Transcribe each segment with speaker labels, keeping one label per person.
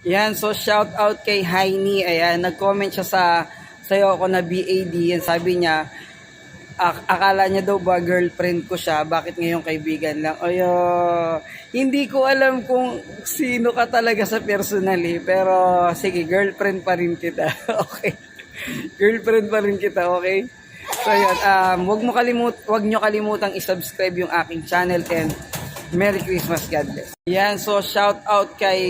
Speaker 1: Yan, so shout out kay Heini. Ayan, nag-comment siya sa'yo ako na BAD. Yan, sabi niya, akala niya daw ba girlfriend ko siya, bakit ngayon kaibigan lang? Ayo, hindi ko alam kung sino ka talaga sa personal pero sige, girlfriend pa rin kita. Okay. Girlfriend pa rin kita, okay? So yun, wag nyo kalimutang i-subscribe yung aking channel and Merry Christmas, God bless. Yan, so shout out kay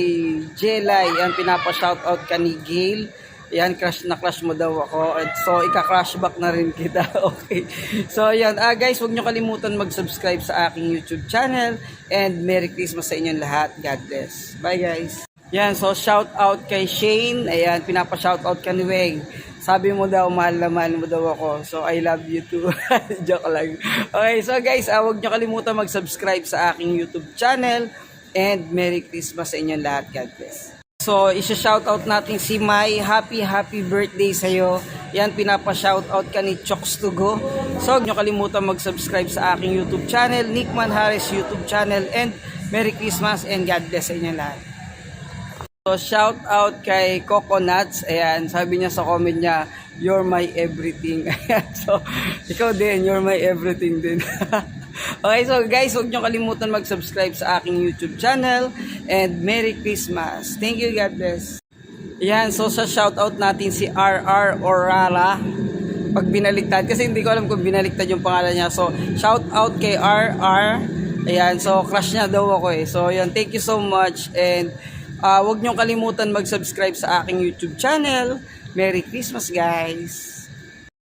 Speaker 1: Jelay. Yan, pinapa-shout out ka ni Gail. Yan, crush na crush mo daw ako. And so, ika-crush back na rin kita. Okay. So, yan. Guys, huwag nyo kalimutan mag-subscribe sa aking YouTube channel. And Merry Christmas sa inyong lahat. God bless. Bye, guys. Yan, so shout out kay Shane. Ayan, pinapa-shout out ka ni Weng. Sabi mo daw, mahal na mahal mo daw ako. So, I love you too. Joke lang. Okay, so guys, huwag nyo kalimutan mag-subscribe sa aking YouTube channel. And Merry Christmas sa inyong lahat. God bless. So, isa-shoutout natin si Mai. Happy birthday sa'yo. Yan, pinapa-shoutout ka ni Chokes to Go. So, huwag nyo kalimutan mag-subscribe sa aking YouTube channel, Nickman Harris YouTube channel. And Merry Christmas and God bless sa inyong lahat. So, shout out kay Coconuts. Ayan, sabi niya sa comment niya, you're my everything. Ayan, so, ikaw din, you're my everything din. Okay, so guys, huwag niyo kalimutan mag-subscribe sa aking YouTube channel. And Merry Christmas. Thank you, God bless. Ayan, so sa shout out natin si RR Orala. Pag binaliktad, kasi hindi ko alam kung binaliktad yung pangalan niya. So, shout out kay RR. Ayan, so crush niya daw ako So, ayan, thank you so much. And huwag niyong kalimutan mag-subscribe sa aking YouTube channel. Merry Christmas, guys!